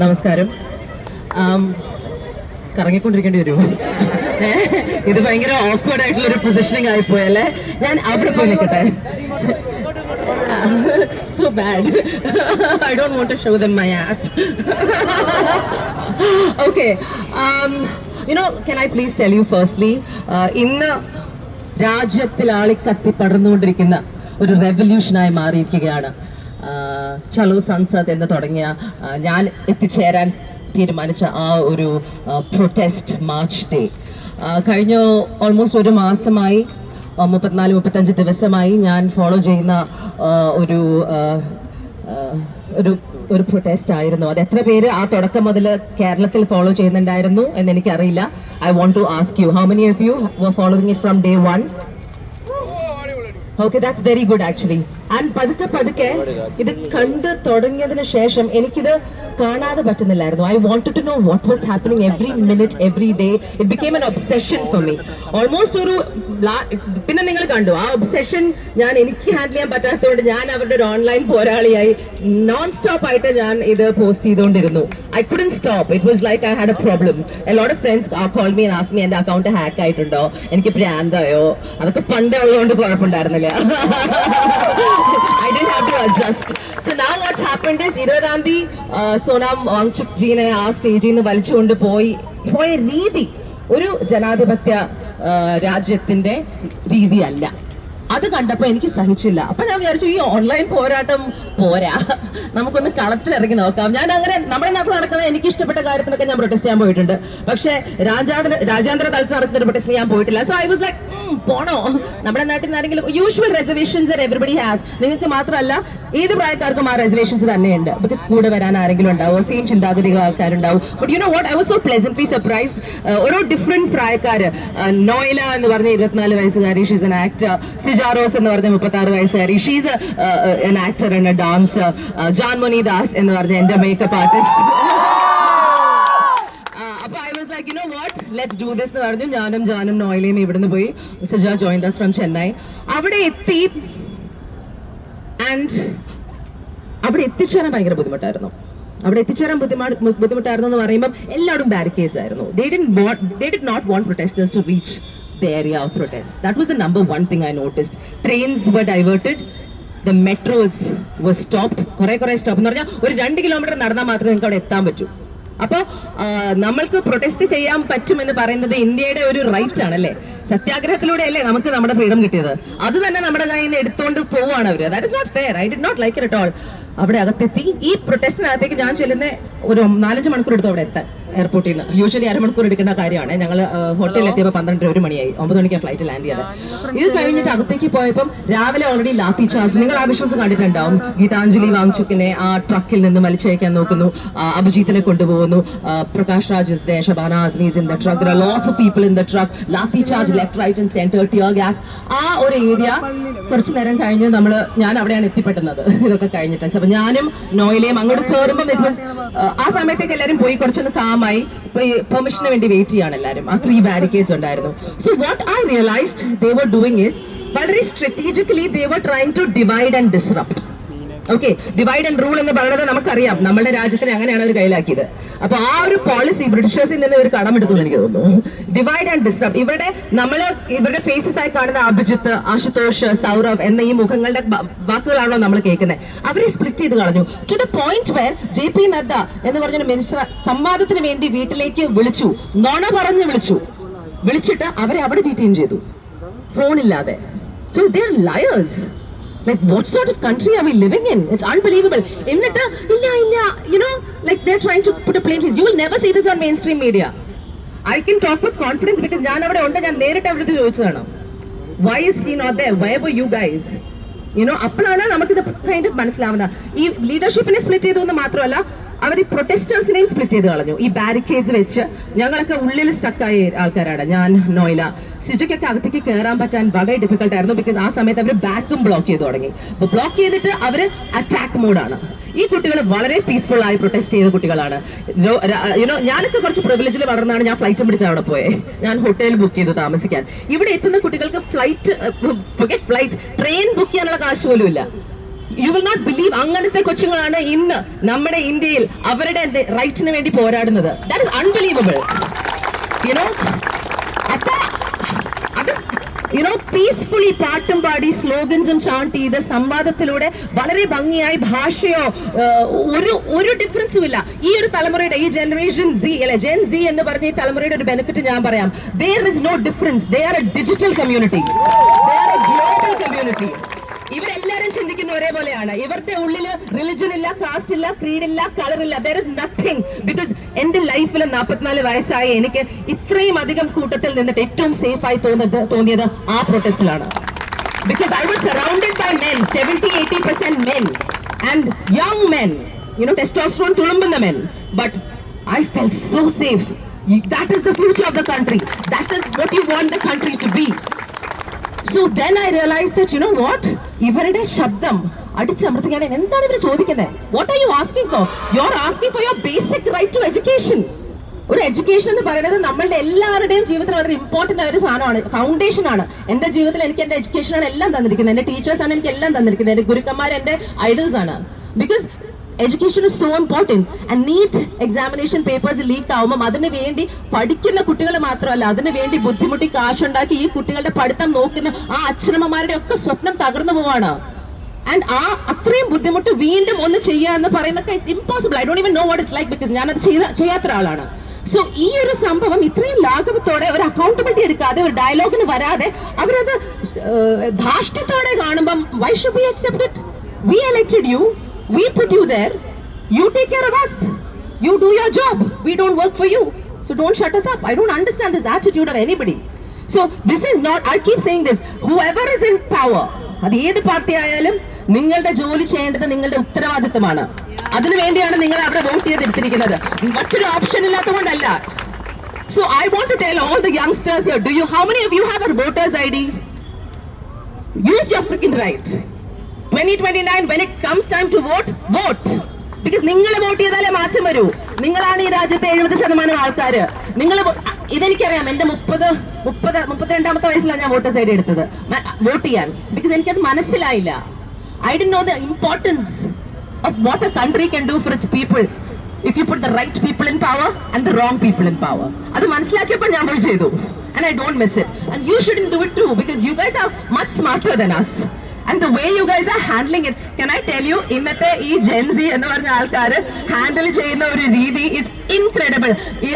നമസ്കാരം. കറങ്ങിക്കൊണ്ടിരിക്കേണ്ടി വരുമോ? ഇത് ഭയങ്കര ഓക്വേർഡ് ആയിട്ടുള്ള ഒരു പൊസിഷനിങ് ആയിപ്പോയല്ലേ. ഞാൻ അവിടെ പോയി നിൽക്കട്ടെ. So bad. I don't want to show them my ass. Okay. Can I please tell you firstly, ഇന്ന് രാജ്യത്തിൽ ആളിക്കത്തി പടർന്നുകൊണ്ടിരിക്കുന്ന ഒരു റെവല്യൂഷനായി മാറിയിരിക്കുകയാണ് ചലോ സൻസദ് എന്ന് തുടങ്ങിയ ഞാൻ എത്തിച്ചേരാൻ തീരുമാനിച്ച ആ ഒരു പ്രൊട്ടസ്റ്റ് മാർച്ച് ഡേ. കഴിഞ്ഞ ഓൾമോസ്റ്റ് ഒരു മാസമായി 34-35 ദിവസമായി ഞാൻ ഫോളോ ചെയ്യുന്ന ഒരു പ്രൊട്ടസ്റ്റ് ആയിരുന്നു. അത് എത്ര പേര് ആ തുടക്കം മുതൽ കേരളത്തിൽ ഫോളോ ചെയ്യുന്നുണ്ടായിരുന്നു എന്ന് എനിക്കറിയില്ല. I want to ask you, how many of you were following it from day 1? Okay, that's very good actually. And പതുക്കെ ഇത് കണ്ട് തുടങ്ങിയതിന് ശേഷം എനിക്കിത് കാണാതെ പറ്റുന്നില്ലായിരുന്നു. I wanted to know what was happening every minute, every day. It became an obsession for me. Almost പിന്നെ നിങ്ങൾ കണ്ടു ആ ഒബ്സെഷൻ എനിക്ക് ഹാൻഡിൽ ചെയ്യാൻ പറ്റാത്തതുകൊണ്ട് ഞാൻ അവരുടെ ഒരു ഓൺലൈൻ പോരാളിയായി നോൺ സ്റ്റോപ്പ് ആയിട്ട് ഞാൻ ഇത് പോസ്റ്റ് ചെയ്തുകൊണ്ടിരുന്നു. I couldn't stop. It was like I had a problem. A lot of friends called me and asked me എന്റെ അക്കൗണ്ട് ഹാക്ക് ആയിട്ടുണ്ടോ, എനിക്ക് ഭ്രാന്തായോ. അതൊക്കെ പണ്ടേ ഉള്ളതുകൊണ്ട് കുഴപ്പമുണ്ടായിരുന്നില്ല. I didn't have to adjust. So now what's happened is 20ാം തീയതി സോനാം വാങ്ചുക് ജീനെ ആ സ്റ്റേജിൽ നിന്ന് വലിച്ചുകൊണ്ട് പോയ രീതി ഒരു ജനാധിപത്യ രാജ്യത്തിന്റെ രീതിയല്ല. അത് കണ്ടപ്പോൾ എനിക്ക് സഹിച്ചില്ല. അപ്പൊ ഞാൻ വിചാരിച്ചു ഈ ഓൺലൈൻ പോരാട്ടം പോരാ, നമുക്കൊന്ന് കളത്തിലിറങ്ങി നോക്കാം. ഞാൻ അങ്ങനെ നമ്മുടെ നാട്ടിൽ നടക്കുന്ന എനിക്ക് ഇഷ്ടപ്പെട്ട കാര്യത്തിനൊക്കെ ഞാൻ പ്രൊട്ടസ്റ്റ് ചെയ്യാൻ പോയിട്ടുണ്ട്. പക്ഷെ രാജ്യാന്തര തലത്തിൽ നടക്കുന്ന ഒരു പ്രൊട്ടസ്റ്റ് ഞാൻ പോയിട്ടില്ല. സോ ഐ വാസ് ലൈക്ക് പോണോ? നമ്മുടെ നാട്ടിൽ നിന്ന് ആരെങ്കിലും യൂഷ്വൽ റിസർവേഷൻസ് എവരിബഡി ഹാസ്. നിങ്ങൾക്ക് മാത്രമല്ല ഏത് പ്രായക്കാർക്കും ആ റിസർവേഷൻസ് തന്നെയുണ്ട്. ബിക്കോസ് കൂടെ വരാൻ ആരെങ്കിലും ഉണ്ടാവും, സെയിം ചിന്താഗതികൾ ആൾക്കാരുണ്ടാവും. But you know what, I was so pleasantly surprised. ഓരോ ഡിഫറെന്റ് പ്രായക്കാര്, നോയില എന്ന് പറഞ്ഞ 24 വയസ്സുകാരി, ഷീസ് എൻ ആക്ടർ. സിജാറോസ് എന്ന് പറഞ്ഞ 36 വയസ്സുകാരി, she's an actor and A dancer. Janmoni Das എന്ന് പറഞ്ഞ എന്റെ മേക്കപ്പ് ആർട്ടിസ്റ്റ്. അപ്പൊ I was like, U know what, let's do this എന്ന് പറഞ്ഞു. ജാനും നോയിലയും ഇവിടുന്ന് പോയി. Sija joined us from Chennai. അവിടെ എത്തി ആൻഡ് അവിടെ എത്തിച്ചേരാൻ ഭയങ്കര ബുദ്ധിമുട്ടായിരുന്നു. എന്ന് പറയുമ്പോൾ എല്ലാവരും ബാരിക്കേഡ്സ് ആയിരുന്നു. They did not want protesters to reach the area of protest. That was the number one thing I noticed. Trains were diverted. The metros were stopped. കുറെ സ്റ്റോപ്പ് എന്ന് പറഞ്ഞാൽ ഒരു 2 കിലോമീറ്റർ നടന്നാൽ മാത്രമേ നിങ്ങൾക്ക് അവിടെ എത്താൻ പറ്റൂ. അപ്പോൾ നമ്മൾക്ക് പ്രൊട്ടസ്റ്റ് ചെയ്യാൻ പറ്റുമെന്ന് പറയുന്നത് ഇന്ത്യയുടെ ഒരു റൈറ്റ് ആണല്ലേ. സത്യാഗ്രഹത്തിലൂടെ അല്ലേ നമുക്ക് നമ്മുടെ ഫ്രീഡം കിട്ടിയത്. അത് തന്നെ നമ്മുടെ കയ്യിൽ നിന്ന് എടുത്തുകൊണ്ട് പോവുകയാണ് അവര്. That is not fair. I did not like it at all. അവിടെ അകത്തെത്തി ഈ പ്രൊട്ടസ്റ്റിനകത്തേക്ക് ഞാൻ ചെല്ലുന്ന ഒരു 4-5 മണിക്കൂർ എടുത്തു അവിടെ എത്താൻ എയർപോർട്ടിൽ നിന്ന്. യൂഷ്വലി അരമണിക്കൂർ എടുക്കേണ്ട കാര്യമാണ്. ഞങ്ങൾ ഹോട്ടലിൽ എത്തിയപ്പോൾ 12-1 മണിയായി. 9 മണിക്കാണ് ഫ്ലൈറ്റ് ലാൻഡ് ചെയ്തത്. ഇത് കഴിഞ്ഞിട്ട് അകത്തേക്ക് പോയപ്പം രാവിലെ ഓൾറെഡി ലാത്തി ചാർജ്. നിങ്ങൾ ആ വിഷ്വൽസ് കണ്ടിട്ടുണ്ടാവും. ഗീതാഞ്ജലി വാങ്ചുക്കിനെ ആ ട്രക്കിൽ നിന്ന് വലിച്ചയക്കാൻ നോക്കുന്നു. അഭിജിത്തിനെ കൊണ്ടുപോകുന്നു. Prakash Raj is there, Shabana Azmi is in the truck. There are lots of people in the truck. Lathi charge left right and centre, tear gas. ആ ഒരു ഏരിയ കുറച്ചു നേരം കഴിഞ്ഞ് ഞാൻ അവിടെയാണ് എത്തിപ്പെട്ടത്. ഇതൊക്കെ കഴിഞ്ഞിട്ട് അപ്പൊ ഞാനും നോയിലയും അങ്ങോട്ട് കയറുമ്പോൾ ആ സമയത്തേക്ക് എല്ലാവരും പോയി കുറച്ചൊന്ന് കാമായി പെർമിഷന് വേണ്ടി വെയിറ്റ് ചെയ്യാണ് എല്ലാവരും. ആ 3 ബാരിക്കേഡ്സ് ഉണ്ടായിരുന്നു. So what I realised they were doing is വളരെ strategically they were trying to divide and disrupt. Okay, divide and rule എന്ന് പറയുന്നത് നമുക്കറിയാം. നമ്മുടെ രാജ്യത്തിനെ അങ്ങനെയാണ് അവർ കയ്യിലാക്കിയത്. അപ്പൊ ആ ഒരു പോളിസി ബ്രിട്ടീഷേഴ്സിൽ നിന്ന് ഒരു കടമെടുത്തു എന്ന് എനിക്ക് തോന്നുന്നു. Divide and disrupt. ഇവരുടെ ഫേസസ് ആയി കാണുന്ന അഭിജിത്ത്, ആശുതോഷ്, സൗരവ് എന്ന ഈ മുഖങ്ങളുടെ വാക്കുകളാണല്ലോ നമ്മൾ കേൾക്കുന്നത്. അവരെ സ്പ്ലിറ്റ് ചെയ്ത് കളഞ്ഞു. To the point where JP Nadda എന്ന് പറഞ്ഞ മിനിസ്റ്റർ സംവാദത്തിന് വേണ്ടി വീട്ടിലേക്ക് വിളിച്ചു. നുണ പറഞ്ഞ് വിളിച്ചിട്ട് അവരെ അവിടെ ഡീറ്റെയിൻ ചെയ്തു, ഫോണില്ലാതെ. So they are liars. Like what sort of country are we living in? It's unbelievable. Innata illa, you know, like they're trying to put a plain face. You will never see this on mainstream media. I can talk with confidence because ഞാൻ അവിടെ ഉണ്ട്. ഞാൻ നേരിട്ട് അവരുടെ ചോദിച്ചതാണ്. Why is he not there? Why were you guys? You know, അപ്പോഴാണ് നമുക്കിത് kind of മനസ്സിലാവുന്നത്. ഈ ലീഡർഷിപ്പിനെ സ്പ്ലിറ്റ് ചെയ്തു എന്ന് മാത്രമല്ല, അവർ ഈ പ്രൊട്ടസ്റ്റേഴ്സിനെയും സ്പ്ലിറ്റ് ചെയ്ത് കളഞ്ഞു. ഈ ബാരിക്കേഡ്സ് വെച്ച് ഞങ്ങളൊക്കെ ഉള്ളിൽ സ്റ്റക്കായ ആൾക്കാരാണ്. ഞാൻ, നോയില, സിജയ്ക്കൊക്കെ അകത്തേക്ക് കയറാൻ പറ്റാൻ വളരെ ഡിഫിക്കൽട്ട് ആയിരുന്നു. ബിക്കോസ് ആ സമയത്ത് അവർ ബാക്കും ബ്ലോക്ക് ചെയ്ത് തുടങ്ങി. അപ്പൊ ബ്ലോക്ക് ചെയ്തിട്ട് അവര് അറ്റാക്ക് മോഡാണ്. ഈ കുട്ടികൾ വളരെ പീസ്ഫുൾ ആയി പ്രൊട്ടസ്റ്റ് ചെയ്ത കുട്ടികളാണ്. ഞാനൊക്കെ കുറച്ച് പ്രിവിലേജിൽ വളർന്നാണ്. ഞാൻ ഫ്ലൈറ്റ് പിടിച്ച് അവിടെ പോയെ. ഞാൻ ഹോട്ടൽ ബുക്ക് ചെയ്തു താമസിക്കാൻ. ഇവിടെ എത്തുന്ന കുട്ടികൾക്ക് ഫ്ലൈറ്റ് ട്രെയിൻ ബുക്ക് ചെയ്യാനുള്ള കാശ് പോലും ഇല്ല. യു വിൽ നോട്ട് ബിലീവ് അങ്ങനത്തെ കൊച്ചുങ്ങളാണ് ഇന്ന് നമ്മുടെ ഇന്ത്യയിൽ അവരുടെ റൈറ്റ്സിന് വേണ്ടി പോരാടുന്നത്. That is unbelievable. യുനോ അച്ഛാ, അത് യുനോ പീസ്ഫുള്ളി പാട്ടും പാടി സ്ലോഗൻസും ചാണ്ട് ചെയ്ത് സംവാദത്തിലൂടെ വളരെ ഭംഗിയായി ഭാഷയോ ഒരു ഡിഫറൻസും ഇല്ല. ഈ ഒരു തലമുറയുടെ, ഈ ജനറേഷൻ സി അല്ലെ, ജെൻ സി എന്ന് പറഞ്ഞ ഈ തലമുറയുടെ ഒരു ബെനിഫിറ്റ് ഞാൻ പറയാം. there is no difference. they are a digital community, they are a global community. ഇവരെല്ലാരും ചിന്തിക്കുന്ന ഒരേപോലെയാണ്. ഇവരുടെ ഉള്ളില് റിലിജൻ ഇല്ല, കാസ്റ്റ് ഇല്ല, ക്രീഡ് ഇല്ല, കളർ ഇല്ല. there is nothing. because എന്റെ ലൈഫിൽ 44 വയസ്സായ എനിക്ക് ഇത്രയും അധികം കൂട്ടത്തിൽ നിന്നിട്ട് ഏറ്റവും സേഫ് ആയി തോന്നിയത് ആ പ്രൊട്ടസ്റ്റിലാണ്. because I was surrounded by men, 70-80% men and young men, testosterone തുളുമ്പുന്ന men, but I felt so safe. that is the future of the country. that is what you want the country to be. So then I realized that, what? ഇവരുടെ ശബ്ദം അടിച്ചമർത്തുകയാണ്. എന്താണ് ഇവർ ചോദിക്കുന്നത്? What are you asking for? You are asking for your basic right to education. ഒരു education എന്ന് പറയുന്നത് നമ്മളുടെ എല്ലാവരുടെയും ജീവിതത്തിൽ വളരെ ഇമ്പോർട്ടന്റ് ആയ ഒരു സാധനമാണ്, ഫൗണ്ടേഷൻ ആണ്. എന്റെ ജീവിതത്തിൽ എനിക്ക് എന്റെ എഡ്യൂക്കേഷനാണ് എല്ലാം തന്നിരിക്കുന്നത്, എന്റെ ടീച്ചേഴ്സ് ആണ് എനിക്ക് എല്ലാം തന്നിരിക്കുന്നത്, എന്റെ ഗുരുക്കന്മാർ എന്റെ ഐഡൽസ് ആണ്. Because education is so important. and NEET examination papers leak ആവുമ്പോൾ അതിനു വേണ്ടി പഠിക്കുന്ന കുട്ടികൾ മാത്രമല്ല, അതിനു വേണ്ടി ബുദ്ധിമുട്ടി കാശുണ്ടാക്കി ഈ കുട്ടികളുടെ പഠിത്തം നോക്കുന്ന ആ അച്ഛനമ്മമാരുടെ ഒക്കെ സ്വപ്നം തകർന്നു പോവാണ്. ആൻഡ് ആ അത്രയും ബുദ്ധിമുട്ട് വീണ്ടും ഒന്ന് ചെയ്യുക എന്ന് പറയുന്നതൊക്കെ it's impossible. I don't even know what it's like, because ഞാനത് ചെയ്യാത്ത ആളാണ്. സോ ഈ ഒരു സംഭവം ഇത്രയും ലാഘവത്തോടെ, ഒരു അക്കൗണ്ടബിലിറ്റി എടുക്കാതെ, ഒരു ഡയലോഗിന് വരാതെ അവരത് ധാർഷ്ട്യത്തോടെ കാണുമ്പം why should we accept it? We elected you, we put you there, you take care of us, you do your job, we don't work for you, so don't shut us up. I don't understand this attitude of anybody. So this is not, I keep saying this, whoever is in power, അത് ഏത് party ആയാലും നിങ്ങളുടെ ജോലി ചെയ്യേണ്ടത് നിങ്ങളുടെ ഉത്തരവാദിത്തമാണ്. അതിനു വേണ്ടിയാണ് നിങ്ങൾ അവിടെ വോട്ട് ചെയ്തെടുത്തിരിക്കുന്നത്, മറ്റൊരു option ഇല്ലാത്തതുകൊണ്ടല്ല. So I want to tell all the youngsters here, how many of you have a voters ID? Use your freaking right. 2029 when it comes time to vote, because നിങ്ങൾ വോട്ട് ചെയ്താലേ മാറ്റം വരൂ. നിങ്ങളാണ് ഈ രാജ്യത്തെ 70% ആൾക്കാര്. നിങ്ങൾ ഇതെനിക്കറിയാം. എന്റെ 32ാമത്തെ വയസ്സിലാണ് ഞാൻ വോട്ടേഴ്സ് ഐ ഡി എടുത്തത് വോട്ട് ചെയ്യാൻ. ബിക്കോസ് എനിക്കത് മനസ്സിലായില്ല. I didn't know the importance of what a country can do for its people if you put the right people in power and the wrong people in power. അത് മനസ്സിലാക്കിയപ്പോൾ ഞാൻ vote ചെയ്തു. and I don't miss it, and you shouldn't do it too, because you guys are much smarter than us. and the way you guys are handling it, can I tell you, ഇന്നത്തെ ഈ Gen Z എന്ന് പറഞ്ഞ ആൾക്കാർ handle ചെയ്യുന്ന ഒരു രീതി is incredible.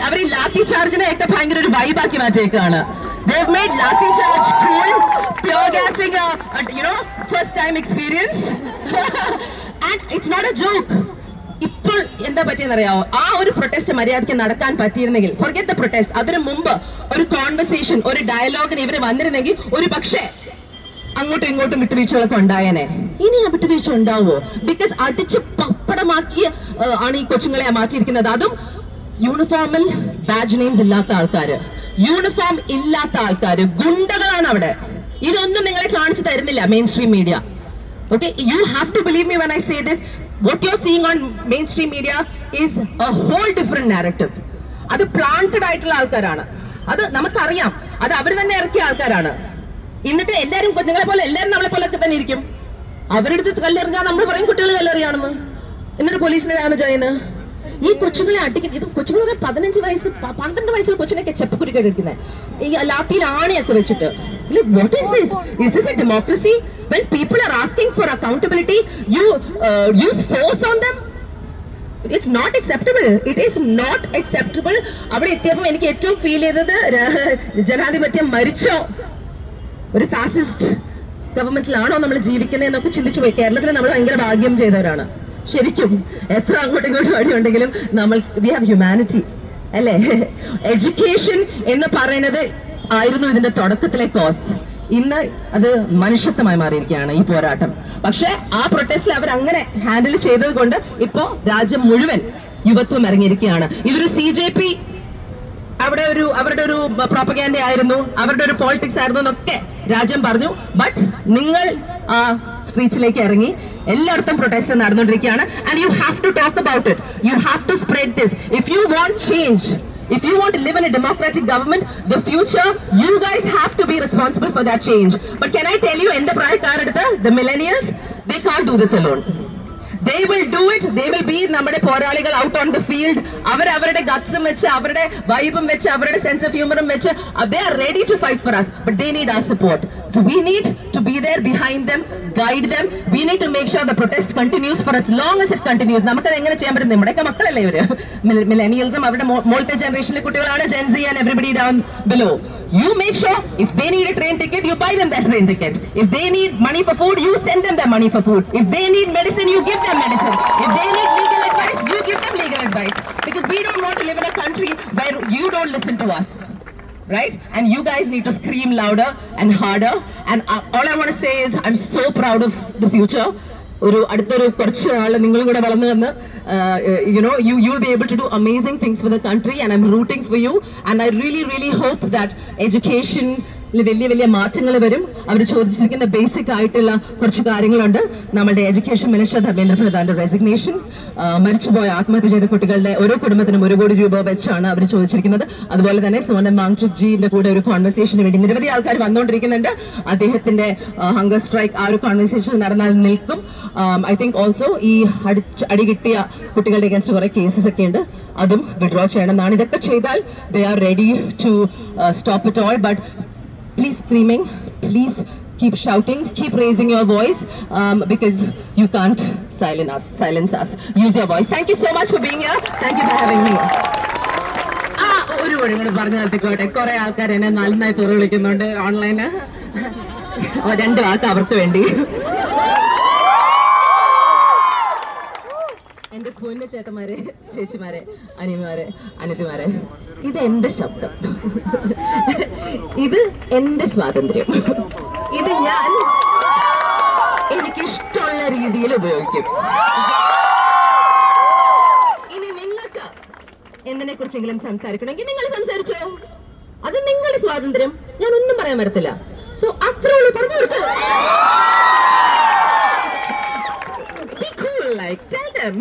അവർ ഈ ലാത്തി ചാർജിനെ ഒക്കെ ഭയങ്കര ഒരു വൈബാക്കി മാറ്റിയേക്കാണ്. They've made lathi charge cool, pure gassing first time experience. and it's not a joke. ഇപ്പോൾ എന്താ പറ്റിയെന്നറിയാവോ? ആ ഒരു പ്രൊട്ടസ്റ്റ് മര്യാദയ്ക്ക് നടക്കാൻ പറ്റിയിരുന്നെങ്കിൽ, forget the protest, അതിനു മുമ്പ് ഒരു കോൺവെർസേഷൻ, ഒരു ഡയലോഗിന് ഇവര് വന്നിരുന്നെങ്കിൽ ഒരു പക്ഷേ അങ്ങോട്ടും ഇങ്ങോട്ടും വിട്ടുവീഴ്ചകളൊക്കെ ഉണ്ടായേനെ. ഇനി ആ വിട്ടുവീഴ്ച ഉണ്ടാവുമോ? ബിക്കോസ് അടിച്ച് പപ്പടമാക്കി ആണ് ഈ കൊച്ചുങ്ങളെ മാറ്റിയിരിക്കുന്നത്. അതും യൂണിഫോമിൽ ബാഡ്ജ് നെയിംസ് ഇല്ലാത്ത ആൾക്കാര്, യൂണിഫോം ഇല്ലാത്ത ആൾക്കാര്, ഗുണ്ടകളാണ് അവിടെ. ഇതൊന്നും നിങ്ങളെ കാണിച്ചു തരുന്നില്ല main stream media. Okay, you have to believe me when I say this. What you're seeing on mainstream media is a whole different narrative. അത് പ്ലാന്റഡ് ആയിട്ടുള്ള ആൾക്കാരാണ്. അത് നമുക്കറിയാം. അത് അവർ തന്നെ ഇറക്കിയ ആൾക്കാരാണ്. എന്നിട്ട് എല്ലാരും നിങ്ങളെ പോലെ, എല്ലാരും നമ്മളെ പോലെ ഒക്കെ തന്നെ ഇരിക്കും. അവരുടെ അടുത്ത് കല്ലെറിഞ്ഞാൽ നമ്മൾ പറയും കുട്ടികൾ കല്ലെറിയാണെന്ന്. എന്നിട്ട് പോലീസിന് ഡാമേജ് ആയെന്ന്. ഈ കൊച്ചുങ്ങളെ അടിക്കുന്നത്, ഇത് കൊച്ചുങ്ങൾ 15 വയസ്സ് 12 വയസ്സിൽ കൊച്ചിനൊക്കെ ചെപ്പക്കുരുക്കെ എടുക്കുന്നത്, ഈ ലാത്തിയിൽ ആണിയൊക്കെ വെച്ചിട്ട്. What is this? Is this a democracy? When people are asking for accountability, you use force on them? It's not acceptable. It is not acceptable. അവിടെ എത്തിയപ്പോൾ എനിക്ക് ഏറ്റവും ഫീൽ ചെയ്തത് ജനാധിപത്യം മരിച്ചോ, ഒരു ഫാസിസ്റ്റ് ഗവൺമെന്റിലാണോ നമ്മൾ ജീവിക്കുന്നത് എന്നൊക്കെ ചിന്തിച്ചു പോയി. കേരളത്തിൽ നമ്മൾ ഭയങ്കര ഭാഗ്യം ചെയ്തവരാണ് ശരിക്കും. എത്ര അങ്ങോട്ടും ഇങ്ങോട്ടും അടിയുണ്ടെങ്കിലും നമ്മൾ വി ഹാവ് ഹ്യൂമാനിറ്റി അല്ലേ? എഡ്യൂക്കേഷൻ എന്ന് പറയുന്നത് ആയിരുന്നു ഇതിന്റെ തുടക്കത്തിലെ കോസ്. ഇന്ന് അത് മനുഷ്യത്വമായി മാറിയിരിക്കുകയാണ് ഈ പോരാട്ടം. പക്ഷെ ആ പ്രൊട്ടസ്റ്റിൽ അവർ അങ്ങനെ ഹാൻഡിൽ ചെയ്തത് കൊണ്ട് ഇപ്പോ രാജ്യം മുഴുവൻ യുവത്വം ഇറങ്ങിയിരിക്കുകയാണ്. ഇതൊരു CJP അവരുടെ ഒരു പ്രോപ്പഗാൻഡ ആയിരുന്നു, അവരുടെ ഒരു പോളിറ്റിക്സ് ആയിരുന്നു എന്നൊക്കെ രാജ്യം പറഞ്ഞു. ബട്ട് നിങ്ങൾ ആ സ്ട്രീറ്റ്സിലേക്ക് ഇറങ്ങി എല്ലായിടത്തും പ്രൊട്ടസ്റ്റ് നടന്നുകൊണ്ടിരിക്കുകയാണ്. And you have to talk about it, you have to spread this. If you want change, if you want to live in a democratic government, the future, you guys have to be responsible for that change. But can I tell you, ende prayakaraduthu, the millennials, They can't do this alone. They will do it. They will be നമ്മുടെ പോരാളികൾ out on the field. അവരുടെ ഗട്ട്സും വെച്ച് അവരുടെ വൈബും വെച്ച് അവരുടെ sense of ഹ്യൂമറും വെച്ച് they are ready to fight for us, but they need our support. So we need to be there behind them, guide them. We need to make sure the protest continues for as long as it continues. നമുക്കത് എങ്ങനെ ചെയ്യാൻ പറ്റും? നമ്മുടെയൊക്കെ മക്കളല്ലേ ഇവര്, മില്ലേനിയൽസും അവരുടെ മോൾട്ടേ ജനറേഷനിലെ കുട്ടികളാണ്, Gen Z and everybody down below. You make sure if they need a train ticket, you buy them that train ticket. If they need money for food, you send them their money for food. If they need medicine, you give them medicine. If they need legal advice, you give them legal advice. Because we don't want to live in a country where you don't listen to us. Right? And you guys need to scream louder and harder. And all I want to say is I'm so proud of the future. അടുത്തൊരു കുറച്ച് നാൾ നിങ്ങളും കൂടെ വളർന്നു വന്ന് you'll be able to do amazing things for the country, and I'm rooting for you, and I really hope that education വലിയ മാറ്റങ്ങൾ വരും. അവർ ചോദിച്ചിരിക്കുന്ന ബേസിക് ആയിട്ടുള്ള കുറച്ച് കാര്യങ്ങളുണ്ട്. നമ്മളുടെ എഡ്യൂക്കേഷൻ മിനിസ്റ്റർ ധർമ്മേന്ദ്ര പ്രധാന്റെ റെസിഗ്നേഷൻ, മരിച്ചുപോയ ആത്മഹത്യ ചെയ്ത കുട്ടികളുടെ ഓരോ കുടുംബത്തിനും 1 കോടി രൂപ വെച്ചാണ് അവർ ചോദിച്ചിരിക്കുന്നത്. അതുപോലെ തന്നെ സോനം വാങ്ചുക് ജിന്റെ കൂടെ ഒരു കോൺവെർസേഷന് വേണ്ടി നിരവധി ആൾക്കാർ വന്നുകൊണ്ടിരിക്കുന്നുണ്ട്. അദ്ദേഹത്തിന്റെ ഹങ്കർ സ്ട്രൈക്ക് ആ ഒരു കോൺവെർസേഷൻ നടന്നാൽ നിൽക്കും. ഐ തിങ്ക് ഓൾസോ ഈ അടികിട്ടിയ കുട്ടികളുടെ അഗേൻസ്റ്റ് കുറെ കേസസ് ഒക്കെ ഉണ്ട്, അതും വിഡ്രോ ചെയ്യണം എന്നാണ്. ഇതൊക്കെ ചെയ്താൽ they are ready to stop it all. But please screaming, please keep shouting, keep raising your voice, because you can't silence us. Use your voice. Thank you so much for being here. Thank you for having me. ഒരു വഴി കൂടെ പറഞ്ഞു നിർത്തിക്കോട്ടെ. കുറെ ആൾക്കാർ എന്നെ നന്നായി തുറ വിളിക്കുന്നുണ്ട് ഓൺലൈന്. 2 വാക്ക് അവർക്ക് വേണ്ടി. എന്റെ പൊന്നു ചേട്ടന്മാരെ, ചേച്ചിമാരെ, അനിയന്മാരെ, അനിയത്തിമാരെ, ഇത് എന്റെ ശബ്ദം, ഇത് എന്റെ സ്വാതന്ത്ര്യം, ഇത് ഞാൻ എനിക്കിഷ്ടമുള്ള രീതിയിൽ ഉപയോഗിക്കും. ഇനി നിങ്ങൾക്ക് എന്തിനെ കുറിച്ചെങ്കിലും സംസാരിക്കണമെങ്കിൽ നിങ്ങൾ സംസാരിച്ചോ, അത് നിങ്ങളുടെ സ്വാതന്ത്ര്യം, ഞാൻ ഒന്നും പറയാൻ വരത്തില്ല. സോ അത്രേ ഉള്ളൂ, പറഞ്ഞു കൊടുക്ക. Be cool, like tell them.